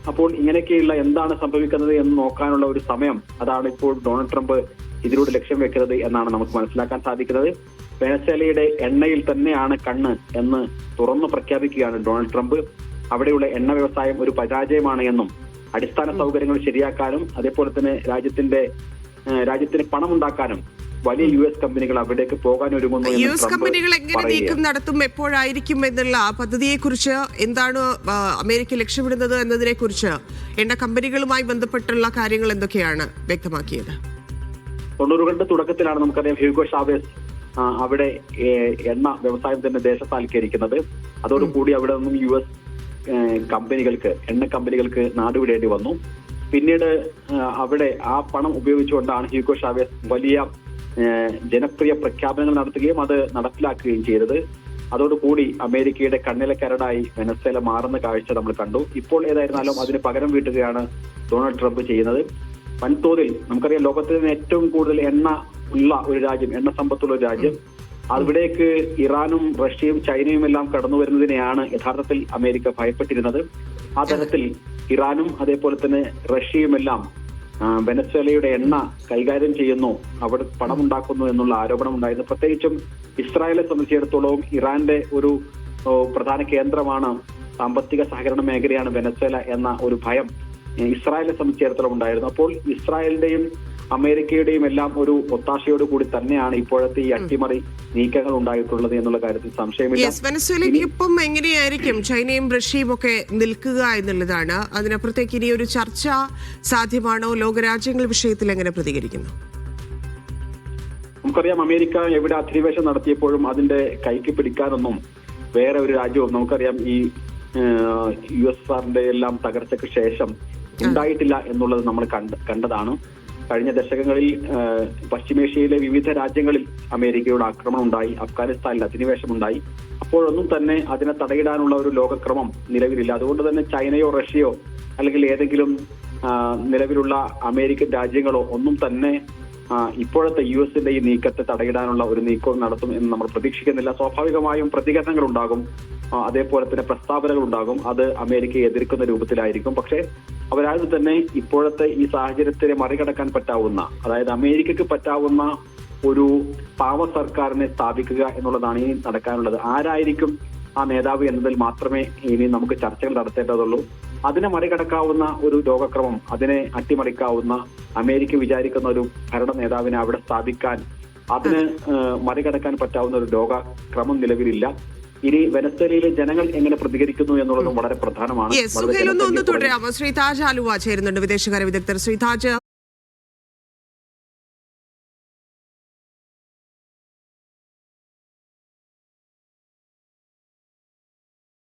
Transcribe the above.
അപ്പോൾ ഇങ്ങനെയൊക്കെയുള്ള എന്താണ് സംഭവിക്കുന്നത് എന്ന് നോക്കാനുള്ള ഒരു സമയം അതാണ് ഇപ്പോൾ ഡൊണാൾഡ് ട്രംപ് ഇതിലൂടെ ലക്ഷ്യം വെക്കുന്നത് എന്നാണ് നമുക്ക് മനസ്സിലാക്കാൻ സാധിക്കുന്നത്. വെനസ്വേലയുടെ എണ്ണയിൽ തന്നെയാണ് കണ്ണ് എന്ന് തുറന്നു പ്രഖ്യാപിക്കുകയാണ് ഡൊണാൾഡ് ട്രംപ്. അവിടെയുള്ള എണ്ണ വ്യവസായം ഒരു പരാജയമാണ് എന്നും അടിസ്ഥാന സൗകര്യങ്ങൾ ശരിയാക്കാനും അതേപോലെ തന്നെ രാജ്യത്തിന് പണമുണ്ടാക്കാനും വലിയ US കമ്പനികൾ അവിടേക്ക് പോകാൻ ഒരുങ്ങുന്നു. US കമ്പനികൾ എങ്ങനെ നീക്കം നടത്തും, എപ്പോഴായിരിക്കും എന്നുള്ള പദ്ധതിയെ കുറിച്ച് എന്താണ് അമേരിക്ക ലക്ഷ്യമിടുന്നത് എന്നതിനെ കുറിച്ച് എണ്ണ കമ്പനികളുമായി ബന്ധപ്പെട്ടുള്ള കാര്യങ്ങൾ എന്തൊക്കെയാണ് വ്യക്തമാക്കിയത്? 90കളുടെ തുടക്കത്തിലാണ് നമുക്കറിയാം ഹ്യൂഗോ ഷാവേസ് അവിടെ എണ്ണ വ്യവസായം തന്നെ ദേശസാൽക്കരിക്കുന്നത്. അതോടുകൂടി അവിടെ നിന്നും US എണ്ണ കമ്പനികൾക്ക് നാടുവിടേണ്ടി വന്നു. പിന്നീട് അവിടെ ആ പണം ഉപയോഗിച്ചുകൊണ്ടാണ് ഹ്യൂഗോ ഷാവേസ് വലിയ ജനപ്രിയ പ്രഖ്യാപനങ്ങൾ നടത്തുകയും അത് നടപ്പിലാക്കുകയും ചെയ്തത്. അതോടുകൂടി അമേരിക്കയുടെ കണ്ണിലെ കരടായി വെനസ്വേല മാറുന്ന കാഴ്ച നമ്മൾ കണ്ടു. ഇപ്പോൾ ഏതായിരുന്നാലും അതിന് പകരം വീട്ടുകയാണ് ഡൊണാൾഡ് ട്രംപ് ചെയ്യുന്നത്. വൻതോതിൽ നമുക്കറിയാം ലോകത്തിൽ നിന്ന് ഏറ്റവും കൂടുതൽ എണ്ണ ഉള്ള ഒരു രാജ്യം, എണ്ണ സമ്പത്തുള്ള ഒരു രാജ്യം, അവിടേക്ക് ഇറാനും റഷ്യയും ചൈനയും എല്ലാം കടന്നു വരുന്നതിനെയാണ് യഥാർത്ഥത്തിൽ അമേരിക്ക ഭയപ്പെട്ടിരുന്നത്. ആ തരത്തിൽ ഇറാനും അതേപോലെ തന്നെ റഷ്യയുമെല്ലാം വെനസ്വേലയുടെ എണ്ണ കൈകാര്യം ചെയ്യുന്നു, അവിടെ പണമുണ്ടാക്കുന്നു എന്നുള്ള ആരോപണം ഉണ്ടായിരുന്നു. പ്രത്യേകിച്ചും ഇസ്രായേലിനെ സംബന്ധിച്ചിടത്തോളം ഇറാന്റെ ഒരു പ്രധാന കേന്ദ്രമാണ്, സാമ്പത്തിക സഹകരണ മേഖലയാണ് വെനസ്വേല എന്ന ഒരു ഭയം ഇസ്രായേലിനെ സംബന്ധിച്ചിടത്തോളം ഉണ്ടായിരുന്നു. അപ്പോൾ ഇസ്രായേലിന്റെയും അമേരിക്കയുടെയും എല്ലാം ഒരു ഒത്താശയോട് കൂടി തന്നെയാണ് ഇപ്പോഴത്തെ ഈ അട്ടിമറി നീക്കങ്ങൾ ഉണ്ടായിട്ടുള്ളത് എന്നുള്ള കാര്യത്തിൽ സംശയമില്ല. വെനസ്വേലയ്ക്കൊപ്പം എങ്ങനെയായിരിക്കും ചൈനയും റഷ്യയും ഒക്കെ നിൽക്കുക എന്നുള്ളതാണ്. അതിനപ്പുറത്തേക്ക് ഇനി ഒരു ചർച്ച സാധ്യമാണോ? ലോകരാജ്യങ്ങൾ വിഷയത്തിൽ എങ്ങനെ പ്രതികരിക്കുന്നു? നമുക്കറിയാം അമേരിക്ക എവിടെ അധിനിവേശം നടത്തിയപ്പോഴും അതിന്റെ കൈക്ക് പിടിക്കാനൊന്നും വേറെ ഒരു രാജ്യവും നമുക്കറിയാം ഈ USSRന്റെ എല്ലാം തകർച്ചയ്ക്ക് ശേഷം ഉണ്ടായിട്ടില്ല എന്നുള്ളത് നമ്മൾ കണ്ടതാണ്. കഴിഞ്ഞ ദശകങ്ങളിൽ പശ്ചിമേഷ്യയിലെ വിവിധ രാജ്യങ്ങളിൽ അമേരിക്കയുടെ ആക്രമണം ഉണ്ടായി, അഫ്ഗാനിസ്ഥാനിൽ അധിനിവേശമുണ്ടായി. അപ്പോഴൊന്നും തന്നെ അതിനെ തടയിടാനുള്ള ഒരു ലോകക്രമം നിലവിലില്ല. അതുകൊണ്ട് തന്നെ ചൈനയോ റഷ്യയോ അല്ലെങ്കിൽ ഏതെങ്കിലും നിലവിലുള്ള അമേരിക്കൻ രാജ്യങ്ങളോ ഒന്നും തന്നെ ഇപ്പോഴത്തെ US-ന്റെ ഈ നീക്കത്തെ തടയിടാനുള്ള ഒരു നീക്കവും നടത്തും എന്ന് നമ്മൾ പ്രതീക്ഷിക്കുന്നില്ല. സ്വാഭാവികമായും പ്രതികരണങ്ങൾ ഉണ്ടാകും, അതേപോലെ തന്നെ പ്രസ്താവനകൾ ഉണ്ടാകും. അത് അമേരിക്കയെ എതിർക്കുന്ന രൂപത്തിലായിരിക്കും. പക്ഷേ അവരാരും തന്നെ ഇപ്പോഴത്തെ ഈ സാഹചര്യത്തിനെ മറികടക്കാൻ പറ്റാവുന്ന, അതായത് അമേരിക്കക്ക് പറ്റാവുന്ന ഒരു പാവ സർക്കാരിനെ സ്ഥാപിക്കുക എന്നുള്ളതാണ് ഇനി നടക്കാനുള്ളത്. ആരായിരിക്കും ആ നേതാവ് എന്നതിൽ മാത്രമേ ഇനി നമുക്ക് ചർച്ചകൾ നടത്തേണ്ടതുള്ളൂ. അതിനെ മറികടക്കാവുന്ന ഒരു ലോകക്രമം, അതിനെ അട്ടിമറിക്കാവുന്ന അമേരിക്ക വിചാരിക്കുന്ന ഒരു ഭരണ നേതാവിനെ അവിടെ സ്ഥാപിക്കാൻ, അതിന് മറികടക്കാൻ പറ്റാവുന്ന ഒരു ലോകക്രമം നിലവിലില്ല. ഇനി വെനസ്വേലയിലെ ജനങ്ങൾ എങ്ങനെ പ്രതികരിക്കുന്നു എന്നുള്ളതും വളരെ പ്രധാനമാണ്. ശ്രീ താജ് ആലുവ ചേരുന്നുണ്ട്, വിദേശകാര്യ വിദഗ്ധർ. ശ്രീ താജ്,